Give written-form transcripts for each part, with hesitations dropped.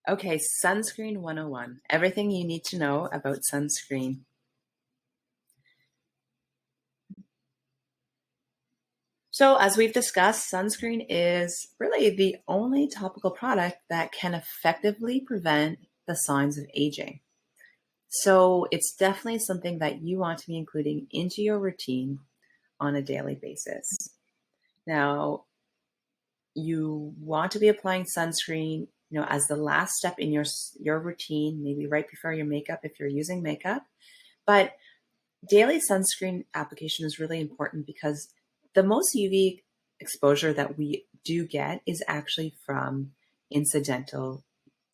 Okay, Sunscreen 101. Everything you need to know about sunscreen. So, as we've discussed, sunscreen is really the only topical product that can effectively prevent the signs of aging. So, it's definitely something that you want to be including into your routine on a daily basis. Now, you want to be applying sunscreen, as the last step in your routine, maybe right before your makeup if you're using makeup. But daily sunscreen application is really important because the most UV exposure that we do get is actually from incidental.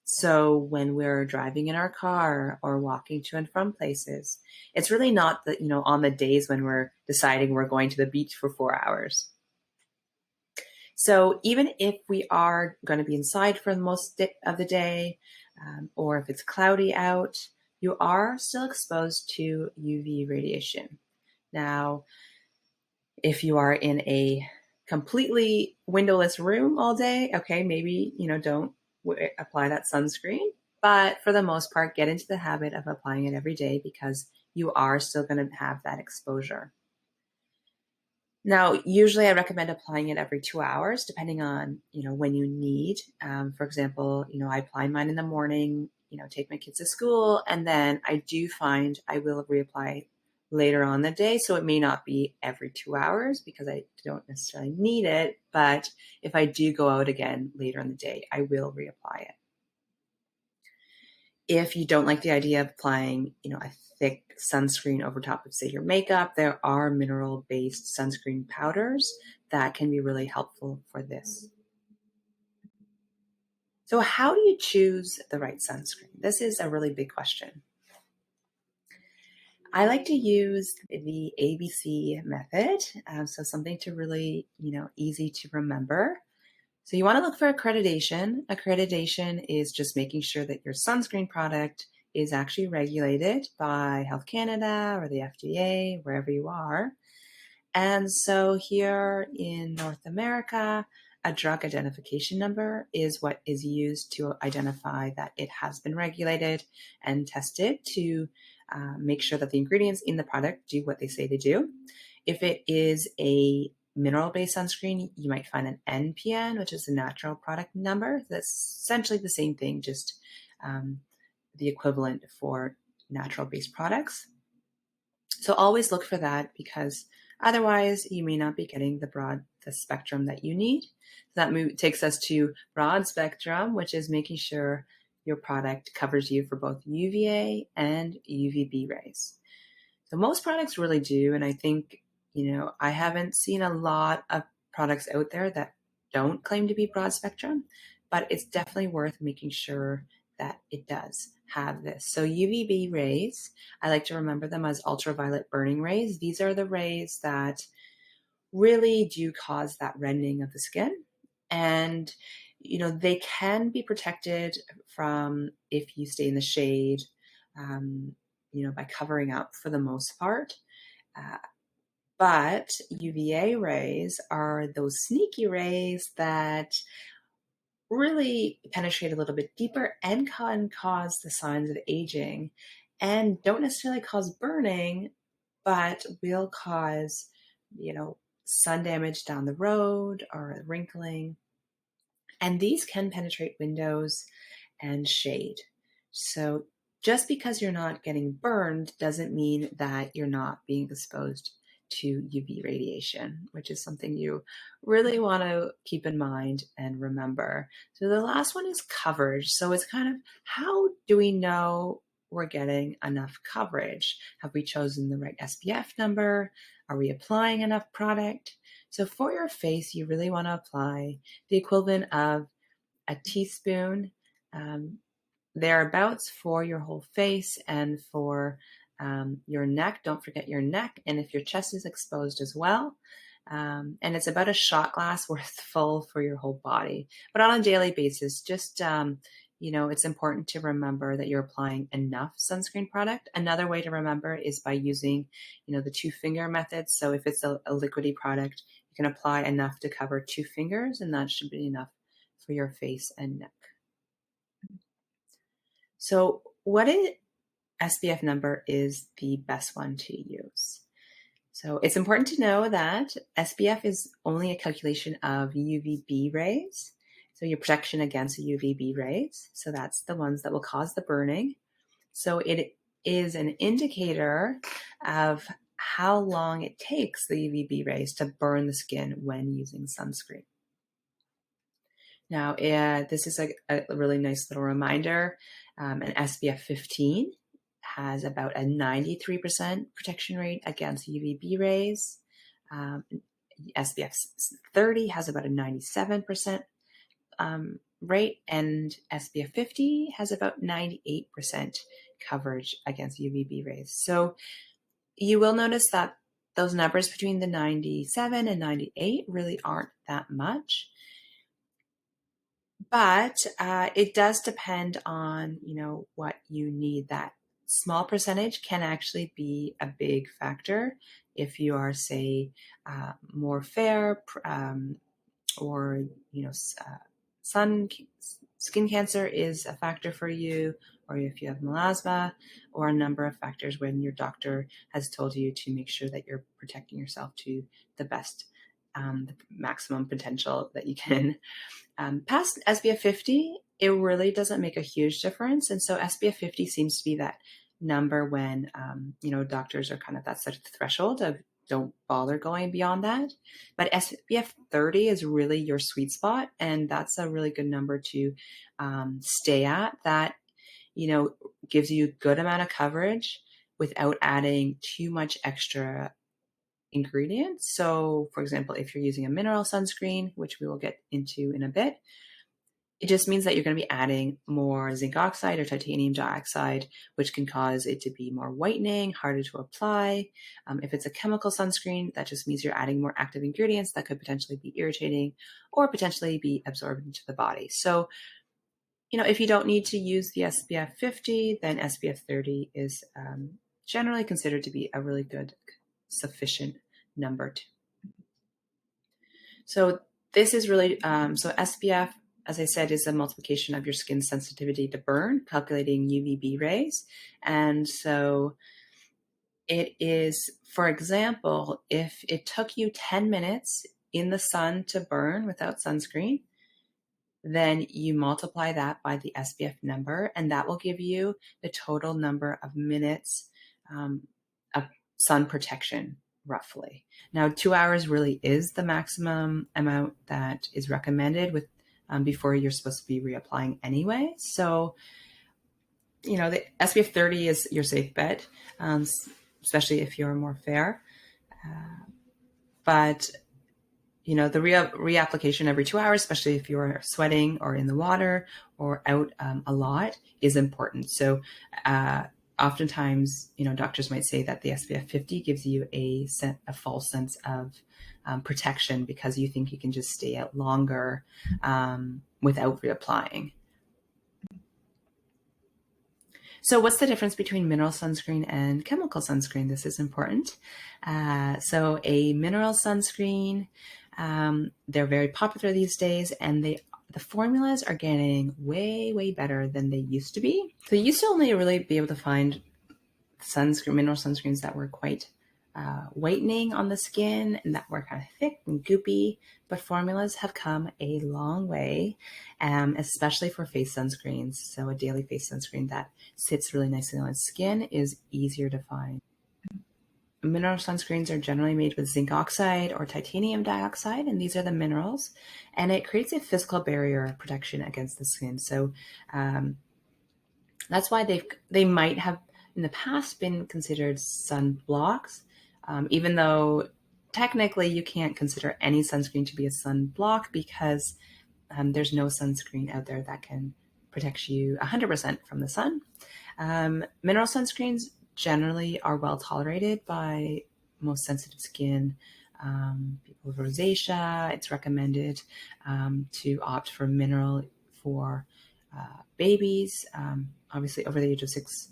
So when we're driving in our car or walking to and from places, it's really not that, on the days when we're deciding we're going to the beach for 4 hours. So even if we are going to be inside for the most of the day, or if it's cloudy out, you are still exposed to UV radiation. Now, if you are in a completely windowless room all day, okay, maybe, don't apply that sunscreen. But for the most part, get into the habit of applying it every day because you are still going to have that exposure. Now, usually I recommend applying it every 2 hours, depending on, when you need. For example, I apply mine in the morning, take my kids to school, and then I do find I will reapply later on the day. So it may not be every 2 hours because I don't necessarily need it. But if I do go out again later in the day, I will reapply it. If you don't like the idea of applying, a thick sunscreen over top of, say, your makeup, there are mineral-based sunscreen powders that can be really helpful for this. So how do you choose the right sunscreen? This is a really big question. I like to use the ABC method, so something to really, easy to remember. So you want to look for accreditation. Accreditation is just making sure that your sunscreen product is actually regulated by Health Canada or the FDA, wherever you are. And so here in North America, a drug identification number is what is used to identify that it has been regulated and tested to make sure that the ingredients in the product do what they say they do. If it is a mineral-based sunscreen, you might find an NPN, which is a natural product number. That's essentially the same thing, just the equivalent for natural-based products. So always look for that because otherwise you may not be getting the spectrum that you need. That takes us to broad spectrum, which is making sure your product covers you for both UVA and UVB rays. So most products really do, and I think, I haven't seen a lot of products out there that don't claim to be broad spectrum, but it's definitely worth making sure that it does have this. So UVB rays, I like to remember them as ultraviolet burning rays. These are the rays that really do cause that reddening of the skin. And, they can be protected from if you stay in the shade, by covering up for the most part. But UVA rays are those sneaky rays that really penetrate a little bit deeper and can cause the signs of aging and don't necessarily cause burning, but will cause, sun damage down the road or wrinkling. And these can penetrate windows and shade. So just because you're not getting burned doesn't mean that you're not being exposed to UV radiation, which is something you really want to keep in mind and remember. So the last one is coverage. So it's kind of, how do we know we're getting enough coverage? Have we chosen the right SPF number? Are we applying enough product? So for your face, you really want to apply the equivalent of a teaspoon thereabouts for your whole face and for your neck. Don't forget your neck, and if your chest is exposed as well. And it's about a shot glass worth full for your whole body. But on a daily basis, just, it's important to remember that you're applying enough sunscreen product. Another way to remember is by using, the 2-finger method. So if it's a liquidy product, you can apply enough to cover 2 fingers, and that should be enough for your face and neck. So SPF number is the best one to use? So it's important to know that SPF is only a calculation of UVB rays. So your protection against UVB rays. So that's the ones that will cause the burning. So it is an indicator of how long it takes the UVB rays to burn the skin when using sunscreen. Now, this is a really nice little reminder. An SPF 15 has about a 93% protection rate against UVB rays. SPF 30 has about a 97% rate, and SPF 50 has about 98% coverage against UVB rays. So you will notice that those numbers between the 97 and 98 really aren't that much. But it does depend on, what you need. That small percentage can actually be a big factor if you are, say, more fair, or, skin cancer is a factor for you, or if you have melasma, or a number of factors when your doctor has told you to make sure that you're protecting yourself to the best, the maximum potential that you can. Past SPF 50, it really doesn't make a huge difference. And so SPF 50 seems to be that number when, doctors are kind of that sort of threshold of don't bother going beyond that. But SPF 30 is really your sweet spot. And that's a really good number to stay at. That, gives you a good amount of coverage without adding too much extra ingredients. So, for example, if you're using a mineral sunscreen, which we will get into in a bit, it just means that you're going to be adding more zinc oxide or titanium dioxide, which can cause it to be more whitening, harder to apply. If it's a chemical sunscreen, that just means you're adding more active ingredients that could potentially be irritating or potentially be absorbed into the body. So, if you don't need to use the SPF 50, then SPF 30 is generally considered to be a really good, sufficient number. So this is really, so SPF, as I said, is a multiplication of your skin's sensitivity to burn, calculating UVB rays. And so it is, for example, if it took you 10 minutes in the sun to burn without sunscreen, then you multiply that by the SPF number, and that will give you the total number of minutes of sun protection, roughly. Now, 2 hours really is the maximum amount that is recommended with before you're supposed to be reapplying anyway. So, the SPF 30 is your safe bet, especially if you're more fair. But the reapplication every 2 hours, especially if you're sweating or in the water or out a lot, is important. So oftentimes, doctors might say that the SPF 50 gives you a false sense of protection because you think you can just stay out longer without reapplying. So what's the difference between mineral sunscreen and chemical sunscreen? This is important. So a mineral sunscreen, they're very popular these days, and the formulas are getting way, way better than they used to be. So you used to only really be able to find mineral sunscreens that were quite whitening on the skin and that were kind of thick and goopy, but formulas have come a long way, especially for face sunscreens. So a daily face sunscreen that sits really nicely on skin is easier to find. Mineral sunscreens are generally made with zinc oxide or titanium dioxide, and these are the minerals, and it creates a physical barrier protection against the skin. So that's why they might have in the past been considered sunblocks, even though technically you can't consider any sunscreen to be a sunblock because there's no sunscreen out there that can protect you 100% from the sun. Mineral sunscreens generally are well tolerated by most sensitive skin. People with rosacea, it's recommended to opt for mineral for babies. Obviously over the age of 6,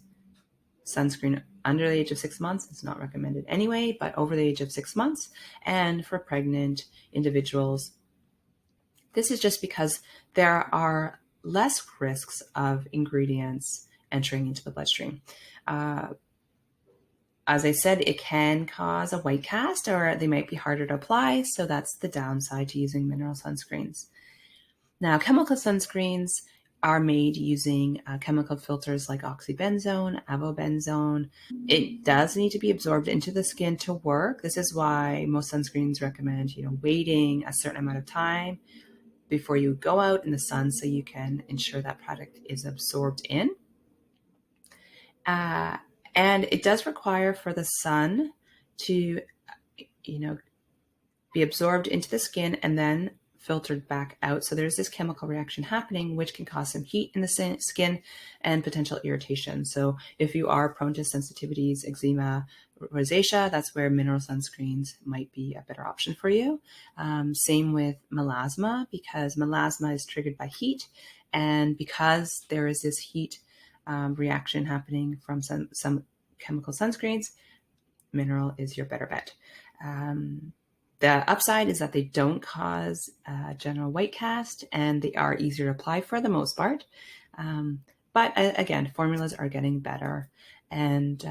sunscreen under the age of 6 months is not recommended anyway, but over the age of 6 months and for pregnant individuals. This is just because there are less risks of ingredients entering into the bloodstream. As I said, it can cause a white cast, or they might be harder to apply. So that's the downside to using mineral sunscreens. Now, chemical sunscreens are made using chemical filters like oxybenzone, avobenzone. It does need to be absorbed into the skin to work. This is why most sunscreens recommend, waiting a certain amount of time before you go out in the sun so you can ensure that product is absorbed in. And it does require for the sun to, be absorbed into the skin and then filtered back out. So there's this chemical reaction happening, which can cause some heat in the skin and potential irritation. So if you are prone to sensitivities, eczema, rosacea, that's where mineral sunscreens might be a better option for you. Same with melasma, because melasma is triggered by heat. And because there is this heat reaction happening from some chemical sunscreens, mineral is your better bet. The upside is that they don't cause general white cast, and they are easier to apply for the most part. But again, formulas are getting better. And,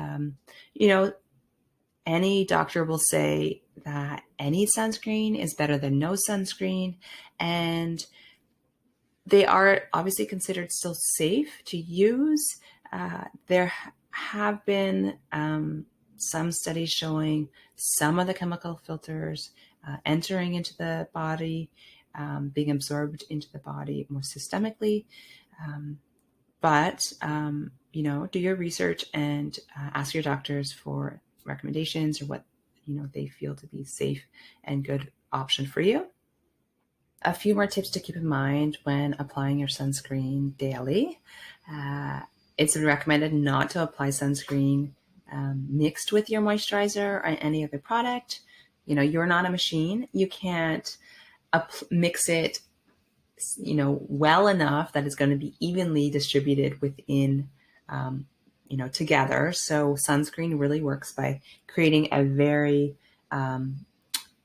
any doctor will say that any sunscreen is better than no sunscreen. And they are obviously considered still safe to use. There have been some studies showing some of the chemical filters entering into the body, being absorbed into the body more systemically. But do your research and ask your doctors for recommendations or what they feel to be safe and good option for you. A few more tips to keep in mind when applying your sunscreen daily. It's recommended not to apply sunscreen mixed with your moisturizer or any other product. You're not a machine. You can't mix it, well enough that it's going to be evenly distributed within, together. So sunscreen really works by creating a very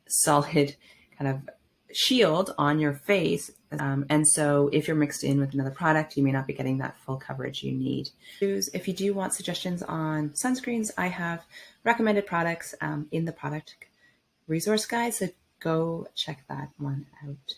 solid kind of shield on your face. And so if you're mixed in with another product, you may not be getting that full coverage you need. If you do want suggestions on sunscreens, I have recommended products in the product resource guide. So go check that one out.